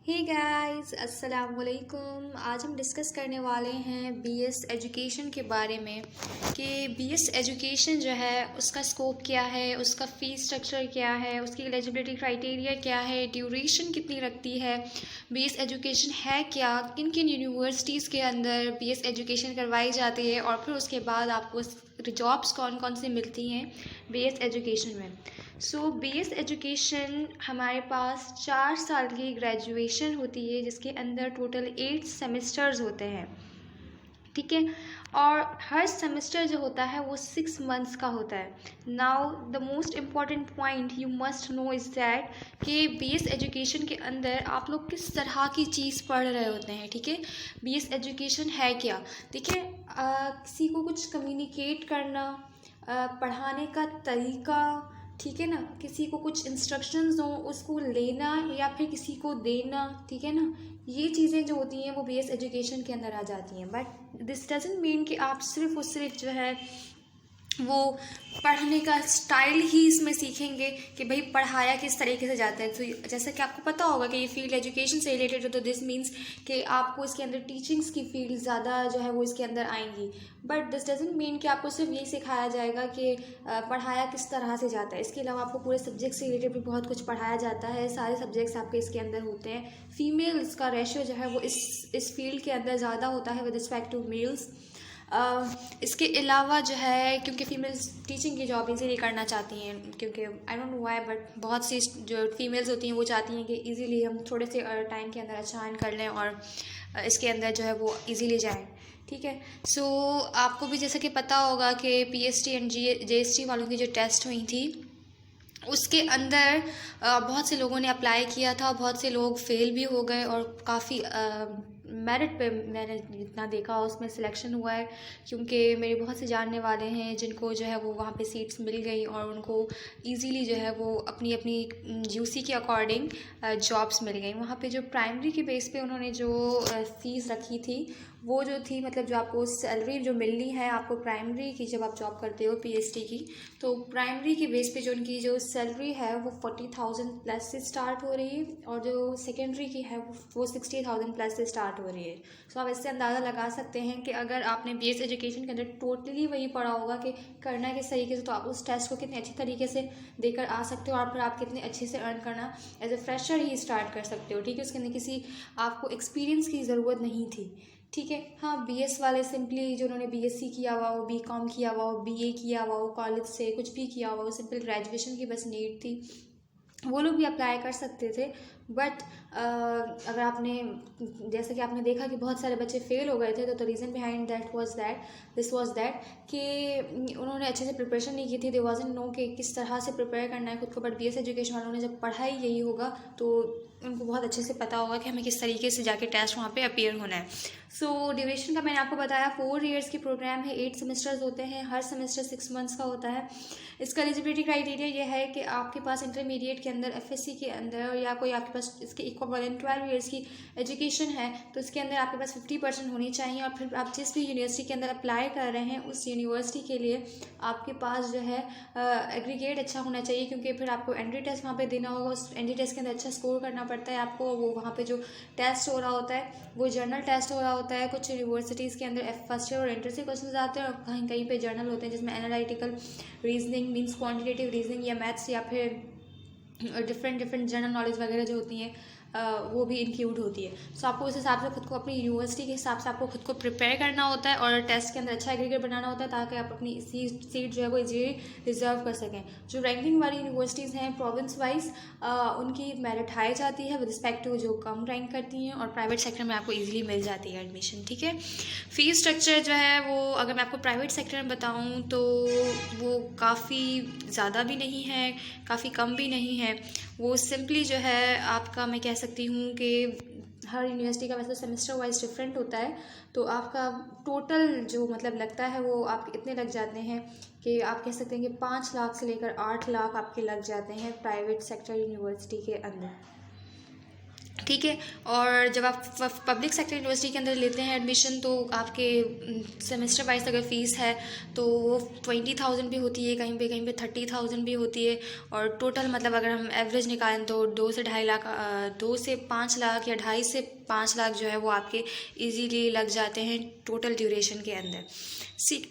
Hey guys अस्सलाम वालेकुम। आज हम डिस्कस करने वाले हैं बीएस एजुकेशन के बारे में कि बीएस एजुकेशन जो है उसका स्कोप क्या है, उसका फ़ीस स्ट्रक्चर क्या है, उसकी एलिजिबिलिटी क्राइटेरिया क्या है, ड्यूरेशन कितनी रखती है, बीएस एजुकेशन है क्या, किन किन यूनिवर्सिटीज़ के अंदर बीएस एजुकेशन करवाई जाती है और फिर उसके बाद आपको जॉब्स कौन कौन सी मिलती हैं बीएस एजुकेशन में। सो बीएस एजुकेशन हमारे पास 4 साल की ग्रेजुएशन होती है जिसके अंदर टोटल 8 सेमेस्टर्स होते हैं, ठीक है। और हर सेमेस्टर जो होता है वो 6 मंथ्स का होता है। Now the most important point you must know is that कि बीएस एजुकेशन के अंदर आप लोग किस तरह की चीज़ पढ़ रहे होते हैं, ठीक है। बीएस एजुकेशन है क्या, देखिए, किसी को कुछ कम्युनिकेट करना, पढ़ाने का तरीका, ठीक है ना, किसी को कुछ इंस्ट्रक्शंस हो उसको लेना या फिर किसी को देना, ठीक है ना, ये चीज़ें जो होती हैं वो बेस एजुकेशन के अंदर आ जाती हैं। बट दिस डजंट मीन कि आप सिर्फ और सिर्फ जो है वो पढ़ने का स्टाइल ही इसमें सीखेंगे कि भाई पढ़ाया किस तरीके से जाता है। तो जैसा कि आपको पता होगा कि ये फील्ड एजुकेशन से रिलेटेड है, तो दिस मीन्स कि आपको इसके अंदर टीचिंग्स की फील्ड ज़्यादा जो है वो इसके अंदर आएंगी। बट दिस डजंट मीन कि आपको सिर्फ यही सिखाया जाएगा कि पढ़ाया किस तरह से जाता है। इसके अलावा आपको पूरे सब्जेक्ट से रिलेटेड भी बहुत कुछ पढ़ाया जाता है। सारे सब्जेक्ट्स आपके इसके अंदर होते हैं। फीमेल्स का रेशियो जो है वो इस फील्ड के अंदर ज़्यादा होता है विद रिस्पेक्ट टू मेल्स। इसके अलावा जो है, क्योंकि फ़ीमेल्स टीचिंग की जॉब इजीली करना चाहती हैं, क्योंकि I don't know why but बहुत सी जो फीमेल्स होती हैं वो चाहती हैं कि इजीली हम थोड़े से टाइम के अंदर अच्छा अर्न कर लें और इसके अंदर जो है वो इजीली जाएं, ठीक है। सो आपको भी जैसा कि पता होगा कि पीएसटी एंड जीएसटी वालों की जो टेस्ट हुई थी उसके अंदर बहुत से लोगों ने अप्लाई किया था, बहुत से लोग फेल भी हो गए और काफ़ी मेरिट पे मैंने जितना देखा उसमें सिलेक्शन हुआ है, क्योंकि मेरे बहुत से जानने वाले हैं जिनको जो है वो वहाँ पे सीट्स मिल गई और उनको इजीली जो है वो अपनी अपनी यूसी के अकॉर्डिंग जॉब्स मिल गई। वहाँ पे जो प्राइमरी के बेस पे उन्होंने जो फ़ीस रखी थी वो जो थी, मतलब जो आपको सैलरी जो मिलनी है आपको प्राइमरी की, जब आप जॉब करते हो पीएसटी की, तो प्राइमरी के बेस पे जो उनकी जो सैलरी है वो 40,000 प्लस से स्टार्ट हो रही है और जो सेकेंडरी की है वो 60,000 प्लस से स्टार्ट हो रही है। सो आप इससे अंदाज़ा लगा सकते हैं कि अगर आपने बीएस एजुकेशन के अंदर टोटली वही पढ़ा होगा कि करना है किस तरीके से, तो आप उस टेस्ट को कितने अच्छी तरीके से देकर आ सकते हो और फिर आप कितने अच्छे से अर्न करना एज ए फ्रेशर ही स्टार्ट कर सकते हो, ठीक है। उसके अंदर किसी आपको एक्सपीरियंस की ज़रूरत नहीं थी, ठीक है। हाँ, बीएस वाले सिंपली जो उन्होंने बीएससी किया हुआ हो, बीकॉम किया हुआ हो, बीए किया हुआ हो, कॉलेज से कुछ भी किया हुआ हो, सिंपल ग्रेजुएशन की बस नीड थी, वो लोग भी अप्लाई कर सकते थे। बट अगर आपने, जैसा कि आपने देखा कि बहुत सारे बच्चे फेल हो गए थे, तो the reason behind that was that this was that कि उन्होंने अच्छे से प्रिपरेशन नहीं की थी। दे वाजंट नो कि किस तरह से प्रिपेयर करना है खुद को। बट बीएस एजुकेशन वालों ने जब पढ़ा ही यही होगा तो उनको बहुत अच्छे से पता होगा कि हमें किस तरीके से जाके टेस्ट वहाँ पे अपीयर होना है। सो ड्यूरेशन का मैंने आपको बताया 4 ईयर्स की प्रोग्राम है, 8 सेमेस्टर्स होते हैं, हर सेमेस्टर 6 मंथ्स का होता है। इसका एलिजिबिलिटी क्राइटेरिया ये है कि आपके पास इंटरमीडिएट के अंदर एफएससी के अंदर या कोई आपके पास इसके इक्विवेलेंट 12 ईयर्स की एजुकेशन है तो इसके अंदर आपके पास 50% होनी चाहिए। और फिर आप जिस भी यूनिवर्सिटी के अंदर अप्लाई कर रहे हैं उस यूनिवर्सिटी के लिए आपके पास जो है एग्रीगेट अच्छा होना चाहिए, क्योंकि फिर आपको एंट्री टेस्ट वहाँ पे देना होगा। उस एंट्री टेस्ट के अंदर अच्छा स्कोर करना पड़ता है आपको। वो वहाँ पे जो टेस्ट हो रहा होता है वो जर्नल टेस्ट हो रहा होता है। कुछ यूनिवर्सिटीज़ के अंदर फर्स्ट ईयर और इंटर से क्वेश्चन आते हैं और कहीं कहीं पे जर्नल होते हैं जिसमें analytical reasoning means quantitative reasoning या मैथ्स या फिर डिफरेंट जनरल नॉलेज वगैरह जो होती हैं वो भी इंक्लूड होती है। सो आपको उस हिसाब से खुद को अपनी यूनिवर्सिटी के हिसाब से आपको खुद को प्रिपेयर करना होता है और टेस्ट के अंदर अच्छा एग्रीगेट बनाना होता है ताकि आप अपनी सीट जो है वो इजीली रिजर्व कर सकें। जो रैंकिंग वाली यूनिवर्सिटीज़ हैं प्रोविंस वाइज उनकी मेरिट हाई जाती है विद रिस्पेक्ट टू जो कम रैंक करती हैं और प्राइवेट सेक्टर में आपको ईजिली मिल जाती है एडमिशन, ठीक है। फ़ीस स्ट्रक्चर जो है वो अगर मैं आपको प्राइवेट सेक्टर में बताऊँ तो वो काफ़ी ज़्यादा भी नहीं है, काफ़ी कम भी नहीं है। वो सिंपली जो है आपका, मैं कह सकती हूँ कि हर यूनिवर्सिटी का वैसे सेमेस्टर वाइज डिफरेंट होता है, तो आपका टोटल जो मतलब लगता है वो आपके इतने लग जाते हैं कि आप कह सकते हैं कि 5 लाख से लेकर 8 लाख आपके लग जाते हैं प्राइवेट सेक्टर यूनिवर्सिटी के अंदर। ठीक है। और जब आप पब्लिक सेक्टर यूनिवर्सिटी के अंदर लेते हैं एडमिशन, तो आपके सेमेस्टर वाइज अगर फ़ीस है तो वो 20,000 भी होती है, कहीं पे 30,000 भी होती है। और टोटल मतलब अगर हम एवरेज निकालें तो 2 से 5 लाख या 2.5 से 5 लाख जो है वो आपके इजीली लग जाते हैं टोटल ड्यूरेशन के अंदर।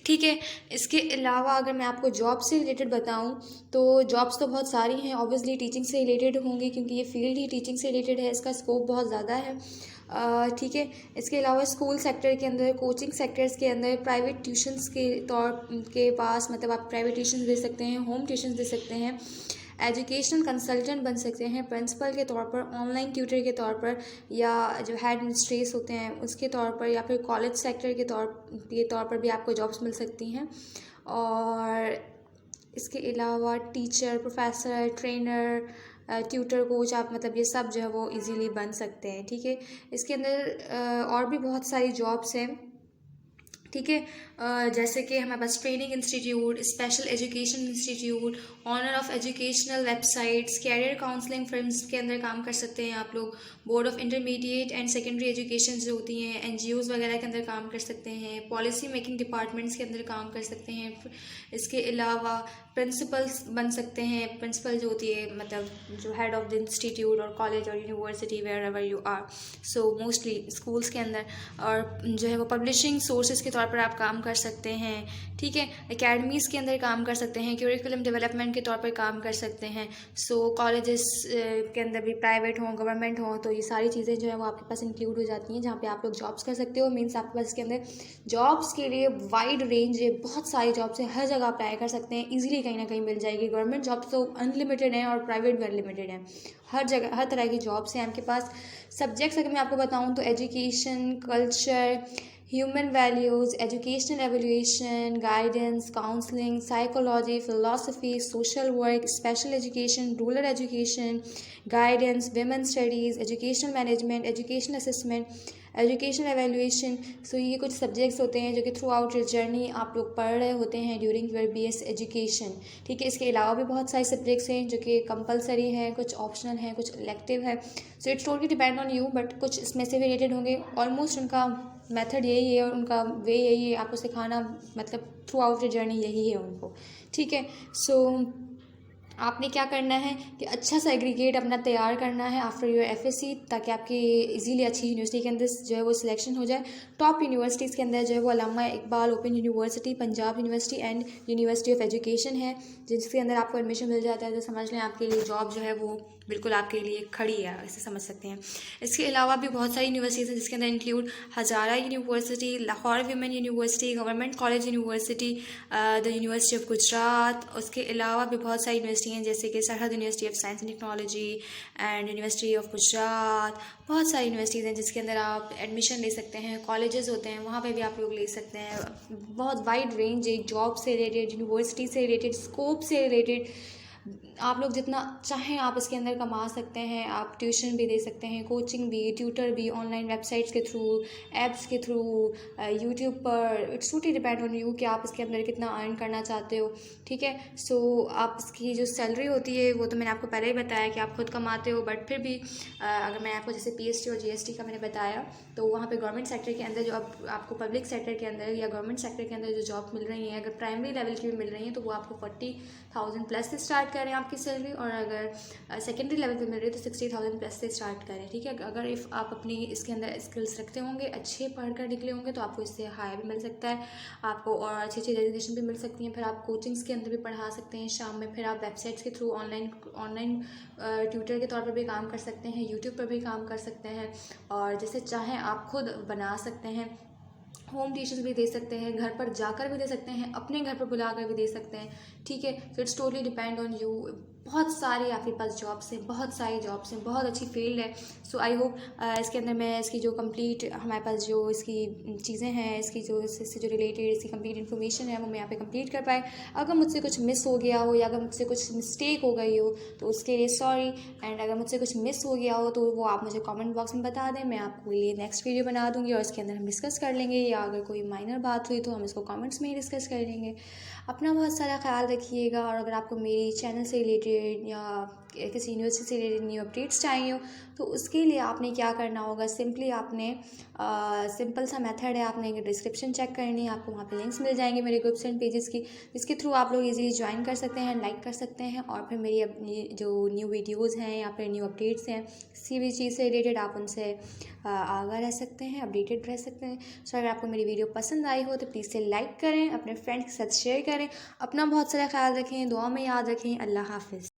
ठीक है। इसके अलावा अगर मैं आपको जॉब से रिलेटेड बताऊं तो जॉब्स तो बहुत सारी हैं, ऑब्वियसली टीचिंग से रिलेटेड होंगी क्योंकि ये फील्ड ही टीचिंग से रिलेटेड है, इसका स्कोप बहुत ज़्यादा है। ठीक है। इसके अलावा स्कूल सेक्टर के अंदर, कोचिंग सेक्टर्स के अंदर, प्राइवेट ट्यूशन्स के तौर के पास मतलब आप प्राइवेट ट्यूशन दे सकते हैं, होम ट्यूशन दे सकते हैं, एजुकेशनल कंसल्टेंट बन सकते हैं प्रिंसिपल के तौर पर, ऑनलाइन ट्यूटर के तौर पर, या जो हेड मिस्ट्रेस होते हैं उसके तौर पर, या फिर कॉलेज सेक्टर के तौर पर भी आपको जॉब्स मिल सकती हैं। और इसके अलावा teacher, professor, trainer, tutor, coach, आप मतलब ये सब जो है वो इजीली बन सकते हैं। ठीक है। इसके अंदर और भी बहुत सारी जॉब्स हैं। ठीक है। जैसे कि हमारे पास training institute, special education institute, owner of educational websites, career counselling firms के अंदर काम कर सकते हैं आप लोग, board of intermediate and secondary education जो होती हैं, एनजीओज़ वगैरह के अंदर काम कर सकते हैं, पॉलिसी मेकिंग डिपार्टमेंट्स के अंदर काम कर सकते हैं। इसके अलावा प्रिंसिपल्स बन सकते हैं, प्रिंसिपल जो होती है मतलब जो हेड ऑफ द इंस्टीट्यूट और कॉलेज और university wherever you are, so mostly schools के अंदर। और जो है वो पब्लिशिंग सोर्सेज के तौर पर आप काम कर सकते हैं। ठीक है। एकेडमीज़ के अंदर काम कर सकते हैं, करिकुलम डेवलपमेंट के तौर पर काम कर सकते हैं। सो कॉलेजेस के अंदर भी, प्राइवेट हों गवर्नमेंट हों, तो ये सारी चीज़ें जो है वो आपके पास इंक्लूड हो जाती हैं जहाँ पे आप लोग जॉब्स कर सकते हो। मीन्स आपके पास इसके अंदर जॉब्स के लिए वाइड रेंज है, बहुत सारी जॉब्स हैं, हर जगह अप्लाई कर सकते हैं, ईजिली कहीं ना कहीं मिल जाएगी। गवर्नमेंट जॉब्स तो अनलिमिटेड हैं और प्राइवेट भी अनलिमिटेड हैं, हर जगह हर तरह की जॉब्स हैं आपके पास। सब्जेक्ट्स अगर मैं आपको बताऊँ तो education, culture, human values, educational evaluation, guidance, counselling, psychology, philosophy, social work, special education, rural education, guidance, women studies, educational management, education assessment, educational evaluation. So ये कुछ सब्जेक्ट्स होते हैं जो कि थ्रू आउट योर जर्नी आप लोग पढ़ रहे होते हैं ड्यूरिंग योर बीएस एजुकेशन। ठीक है। इसके अलावा भी बहुत सारे सब्जेक्ट्स हैं जो कि कंपलसरी हैं, कुछ ऑप्शनल हैं, कुछ इलेक्टिव है। So it's totally depend on you, but कुछ इसमें से भी रिलेटेड होंगे। ऑलमोस्ट उनका मेथड यही है और उनका वे यही है, आपको सिखाना मतलब थ्रू आउट योर जर्नी यही है उनको। ठीक है। सो आपने क्या करना है कि अच्छा सा एग्रीगेट अपना तैयार करना है आफ्टर योर एफएससी, ताकि आपकी इजीली अच्छी यूनिवर्सिटी के अंदर जो है वो सिलेक्शन हो जाए। टॉप यूनिवर्सिटीज़ के अंदर जो है वो Allama Iqbal Open University, Punjab University and University of Education है, जिसके अंदर आपको एडमिशन मिल जाता है। तो समझ लें आपके लिए जॉब जो है वो बिल्कुल आपके लिए खड़ी है, ऐसे समझ सकते हैं। इसके अलावा भी बहुत सारी यूनिवर्सिटीज़ हैं जिसके अंदर include Hazara university, Lahore women university, government college university, the university of Gujarat. उसके अलावा भी बहुत सारी यूनिवर्सिटी हैं जैसे कि सरहद university of science and technology and University of Gujarat. बहुत सारी यूनिवर्सिटीज़ हैं जिसके अंदर आप एडमिशन ले सकते हैं, कॉलेजेस होते हैं वहाँ पे भी आप लोग ले सकते हैं। बहुत वाइड रेंज है, जॉब से रिलेटेड, यूनिवर्सिटी से रिलेटेड, स्कोप से रिलेटेड, आप लोग जितना चाहें आप इसके अंदर कमा सकते हैं। आप ट्यूशन भी दे सकते हैं, कोचिंग भी, ट्यूटर भी, ऑनलाइन वेबसाइट्स के थ्रू, ऐप्स के थ्रू, यूट्यूब पर। It's totally depend on you कि आप इसके अंदर कितना अर्न करना चाहते हो। ठीक है। सो आप इसकी जो सैलरी होती है वो तो मैंने आपको पहले ही बताया कि आप खुद कमाते हो, बट फिर भी अगर मैं आपको जैसे पीएसटी और जीएसटी का मैंने बताया, तो वहाँ पे गवर्नमेंट सेक्टर के अंदर जो आपको पब्लिक सेक्टर के अंदर या गवर्नमेंट सेक्टर के अंदर जो जॉब मिल रही हैं, अगर प्राइमरी लेवल की भी मिल रही हैं तो वो आपको 40,000 प्लस से स्टार्ट करें आपकी सैलरी, और अगर सेकेंडरी लेवल पे मिल रही है तो 60,000 प्लस से स्टार्ट करें। ठीक है। अगर इफ़ आप अपनी इसके अंदर स्किल्स रखते होंगे, अच्छे पढ़कर निकले होंगे, तो आपको इससे हाई भी मिल सकता है, आपको और अच्छी अच्छी डेजिग्नेशन भी मिल सकती हैं। फिर आप कोचिंग्स के अंदर भी पढ़ा सकते हैं शाम में, फिर आप वेबसाइट्स के थ्रू ऑनलाइन ट्यूटर के तौर पर भी काम कर सकते हैं, यूट्यूब पर भी काम कर सकते हैं, और जैसे चाहें आप खुद बना सकते हैं। होम ट्यूशन भी दे सकते हैं, घर पर जाकर भी दे सकते हैं, अपने घर पर बुलाकर भी दे सकते हैं। ठीक है। So it's totally depend on you. बहुत सारी आपके पास जॉब्स हैं, बहुत सारी जॉब्स हैं, बहुत अच्छी फील्ड है। सो आई होप इसके अंदर मैं इसकी जो कंप्लीट हमारे पास जो इसकी चीज़ें हैं, इसकी जो इससे जो रिलेटेड इसकी कंप्लीट इन्फॉर्मेशन है वो मैं यहाँ पे कंप्लीट कर पाए। अगर मुझसे कुछ मिस हो गया हो या अगर मुझसे कुछ मिस्टेक हो गई हो तो उसके लिए सॉरी, एंड अगर मुझसे कुछ मिस हो गया हो तो वो आप मुझे कमेंट बॉक्स में बता दें, मैं आपको ये नेक्स्ट वीडियो बना दूँगी और इसके अंदर हम डिस्कस कर लेंगे, या अगर कोई माइनर बात हुई तो हम इसको कमेंट्स में ही डिस्कस कर लेंगे। अपना बहुत सारा ख्याल रखिएगा, और अगर आपको मेरी चैनल से रिलेटेड रिलेटेड या किसी यूनिवर्सिटी से रिलेटेड न्यू अपडेट्स चाहिए हो, तो उसके लिए आपने क्या करना होगा, सिंपली आपने सिंपल सा मेथड है, आपने डिस्क्रिप्शन चेक करनी है, आपको वहाँ पे लिंक्स मिल जाएंगे मेरे ग्रुप्स एंड पेजेस की, जिसके थ्रू आप लोग इजीली ज्वाइन कर सकते हैं, लाइक कर सकते हैं और फिर मेरी अपनी जो न्यू वीडियोज़ हैं या फिर न्यू अपडेट्स हैं किसी भी चीज़ से रिलेटेड आप उनसे आगाह रह सकते हैं, अपडेटेड रह सकते हैं। सो अगर आपको मेरी वीडियो पसंद आई हो तो प्लीज़ से लाइक करें, अपने फ्रेंड्स के साथ शेयर करें, अपना बहुत सारा ख्याल रखें, दुआ में याद रखें। अल्लाह हाफ़िज़।